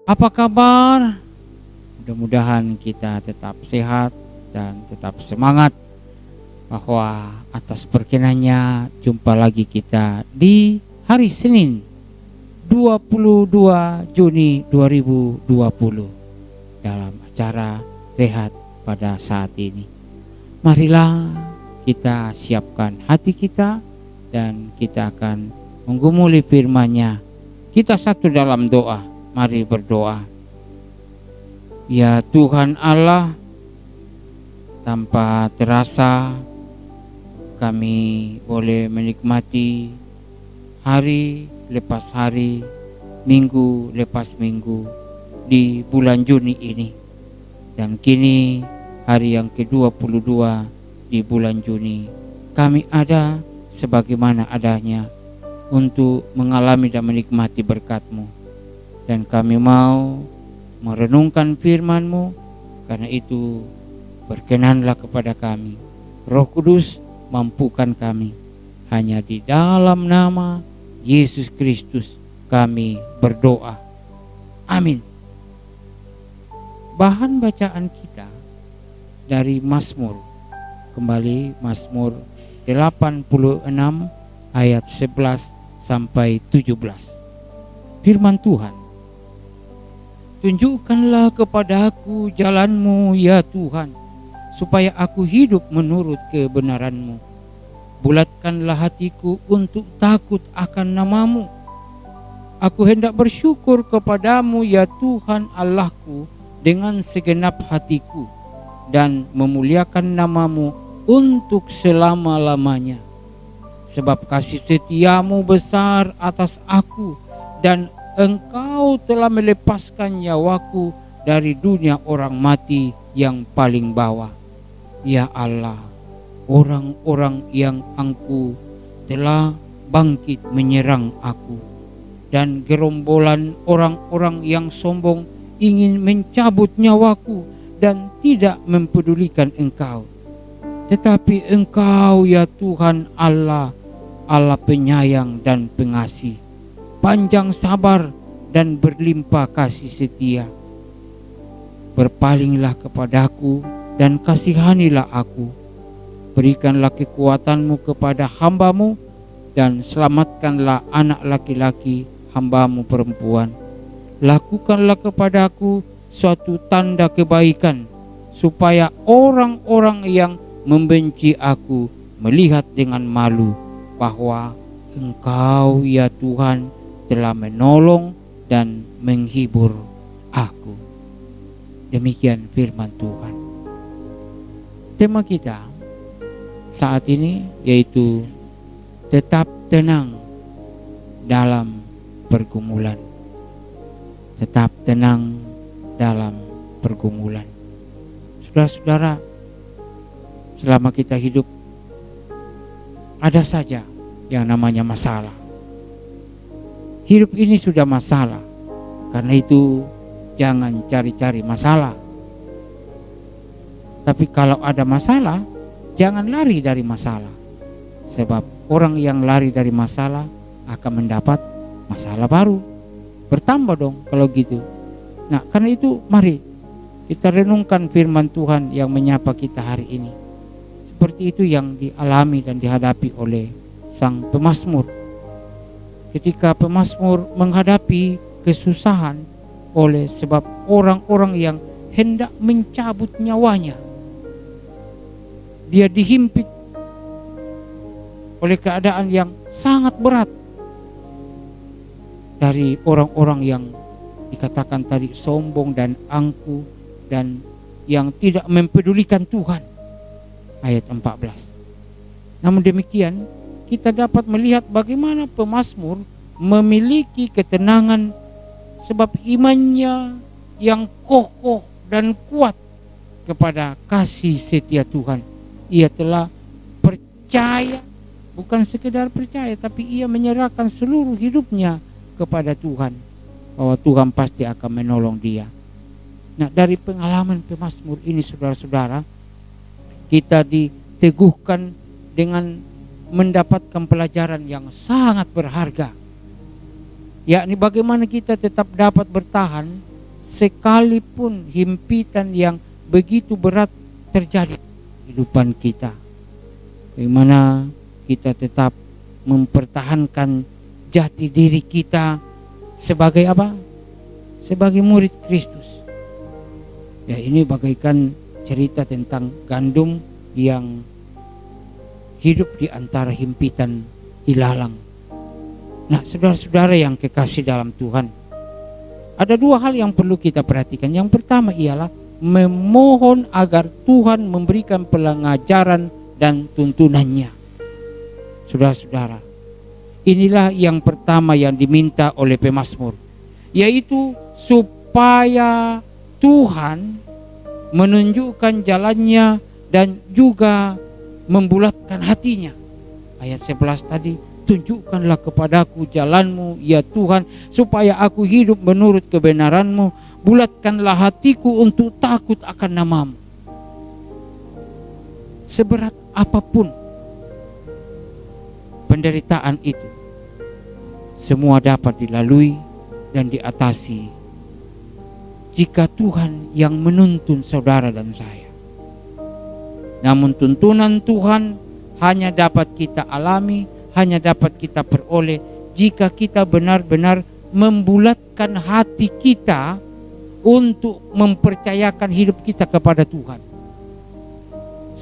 Apa kabar? Mudah-mudahan kita tetap sehat dan tetap semangat, bahwa atas perkenannya jumpa lagi kita di hari Senin 22 Juni 2020 dalam acara rehat pada saat ini. Marilah kita siapkan hati kita dan kita akan menggumuli firman-Nya. Kita satu dalam doa. Mari berdoa. Ya Tuhan Allah, tanpa terasa kami boleh menikmati hari lepas hari, minggu lepas minggu di bulan Juni ini. Dan kini hari yang ke-22 di bulan Juni, kami ada sebagaimana adanya untuk mengalami dan menikmati berkat-Mu. Dan kami mau merenungkan firman-Mu, karena itu berkenanlah kepada kami. Roh Kudus mampukan kami. Hanya di dalam nama Yesus Kristus kami berdoa. Amin. Bahan bacaan kita dari Mazmur. Kembali Mazmur 86 ayat 11 sampai 17. Firman Tuhan. Tunjukkanlah kepadaku jalan-Mu ya Tuhan, supaya aku hidup menurut kebenaran-Mu. Bulatkanlah hatiku untuk takut akan nama-Mu. Aku hendak bersyukur kepadamu ya Tuhan Allahku dengan segenap hatiku, dan memuliakan nama-Mu untuk selama-lamanya. Sebab kasih setia-Mu besar atas aku, dan Engkau telah melepaskan nyawaku dari dunia orang mati yang paling bawah. Ya Allah, orang-orang yang angkuh telah bangkit menyerang aku, dan gerombolan orang-orang yang sombong ingin mencabut nyawaku dan tidak mempedulikan Engkau. Tetapi Engkau ya Tuhan Allah, Allah penyayang dan pengasih, panjang sabar dan berlimpah kasih setia. Berpalinglah kepadaku dan kasihanilah aku. Berikanlah kekuatan-Mu kepada hamba-Mu, dan selamatkanlah anak laki-laki hamba-Mu perempuan. Lakukanlah kepadaku suatu tanda kebaikan, supaya orang-orang yang membenci aku melihat dengan malu bahwa Engkau ya Tuhan telah menolong dan menghibur aku. Demikian firman Tuhan. Tema kita saat ini yaitu tetap tenang dalam pergumulan. Tetap tenang dalam pergumulan. Saudara-saudara, selama kita hidup ada saja yang namanya masalah. Hidup ini sudah masalah. Karena itu jangan cari-cari masalah. Tapi kalau ada masalah, jangan lari dari masalah. Sebab orang yang lari dari masalah akan mendapat masalah baru. Bertambah dong kalau gitu. Nah, karena itu mari kita renungkan firman Tuhan yang menyapa kita hari ini. Seperti itu yang dialami dan dihadapi oleh sang pemazmur. Ketika pemazmur menghadapi kesusahan oleh sebab orang-orang yang hendak mencabut nyawanya. Dia dihimpit oleh keadaan yang sangat berat dari orang-orang yang dikatakan tadi sombong dan angkuh dan yang tidak mempedulikan Tuhan. Ayat 14. Namun demikian, kita dapat melihat bagaimana pemazmur memiliki ketenangan sebab imannya yang kokoh dan kuat kepada kasih setia Tuhan. Ia telah percaya, bukan sekedar percaya, tapi ia menyerahkan seluruh hidupnya kepada Tuhan, bahwa Tuhan pasti akan menolong dia. Nah, dari pengalaman pemazmur ini saudara-saudara, kita diteguhkan dengan mendapatkan pelajaran yang sangat berharga, yakni bagaimana kita tetap dapat bertahan sekalipun himpitan yang begitu berat terjadi di kehidupan kita, bagaimana kita tetap mempertahankan jati diri kita sebagai apa? Sebagai murid Kristus. Ya, ini bagaikan cerita tentang gandum yang hidup di antara himpitan ilalang. Nah, saudara-saudara yang kekasih dalam Tuhan, ada dua hal yang perlu kita perhatikan. Yang pertama ialah memohon agar Tuhan memberikan pengajaran dan tuntunannya. Saudara-saudara, inilah yang pertama yang diminta oleh pemazmur, yaitu supaya Tuhan menunjukkan jalannya dan juga membulatkan hatinya. Ayat 11 tadi, tunjukkanlah kepadaku jalanmu ya Tuhan, supaya aku hidup menurut kebenaranmu. Bulatkanlah hatiku untuk takut akan namamu. Seberat apapun penderitaan itu, semua dapat dilalui dan diatasi jika Tuhan yang menuntun saudara dan saya. Namun tuntunan Tuhan hanya dapat kita alami, hanya dapat kita peroleh jika kita benar-benar membulatkan hati kita untuk mempercayakan hidup kita kepada Tuhan.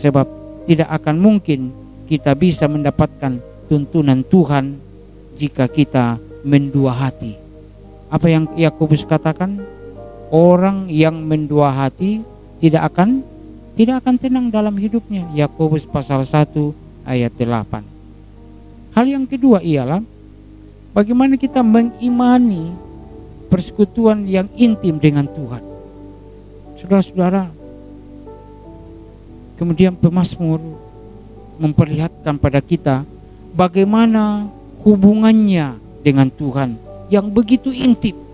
Sebab tidak akan mungkin kita bisa mendapatkan tuntunan Tuhan jika kita mendua hati. Apa yang Yakobus katakan? Orang yang mendua hati tidak akan tenang dalam hidupnya. Yakobus pasal 1 ayat 8. Hal yang kedua ialah bagaimana kita mengimani persekutuan yang intim dengan Tuhan. Saudara-saudara, kemudian pemazmur memperlihatkan pada kita bagaimana hubungannya dengan Tuhan yang begitu intim.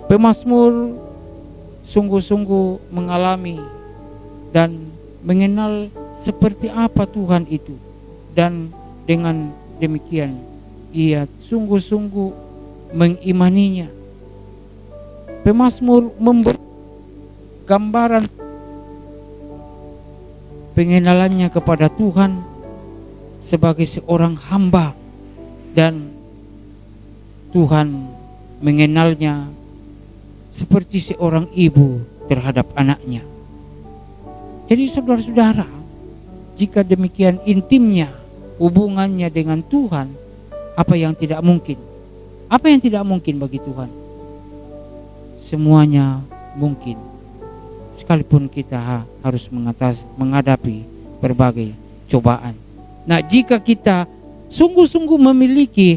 Pemazmur sungguh-sungguh mengalami dan mengenal seperti apa Tuhan itu, dan dengan demikian ia sungguh-sungguh mengimaninya. Pemazmur memberi gambaran pengenalannya kepada Tuhan sebagai seorang hamba, dan Tuhan mengenalnya seperti seorang ibu terhadap anaknya. Jadi saudara-saudara, jika demikian intimnya hubungannya dengan Tuhan, apa yang tidak mungkin? Apa yang tidak mungkin bagi Tuhan? Semuanya mungkin, sekalipun kita harus menghadapi berbagai cobaan. Nah, jika kita sungguh-sungguh memiliki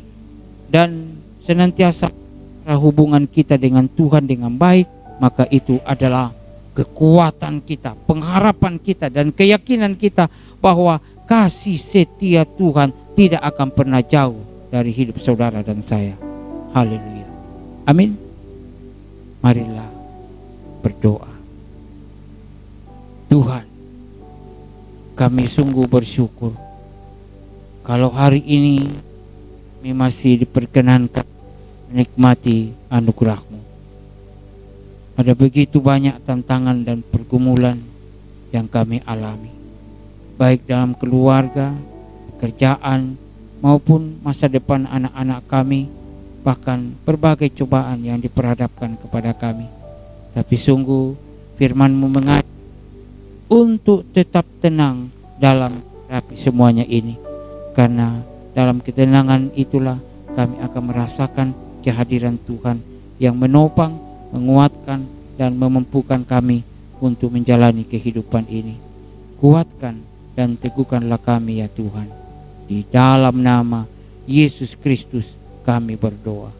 dan senantiasa hubungan kita dengan Tuhan dengan baik, maka itu adalah kekuatan kita, pengharapan kita, dan keyakinan kita bahwa kasih setia Tuhan tidak akan pernah jauh dari hidup saudara dan saya. Haleluya. Amin. Marilah berdoa. Tuhan, kami sungguh bersyukur kalau hari ini kami masih diperkenankan menikmati anugerah-Mu. Ada begitu banyak tantangan dan pergumulan yang kami alami, baik dalam keluarga, pekerjaan, maupun masa depan anak-anak kami, bahkan berbagai cobaan yang diperhadapkan kepada kami. Tapi sungguh firman-Mu mengajak untuk tetap tenang dalam menghadapi semuanya ini, karena dalam ketenangan itulah kami akan merasakan kehadiran Tuhan yang menopang, menguatkan, dan memampukan kami untuk menjalani kehidupan ini. Kuatkan dan teguhkanlah kami ya Tuhan. Di dalam nama Yesus Kristus kami berdoa.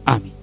Amin.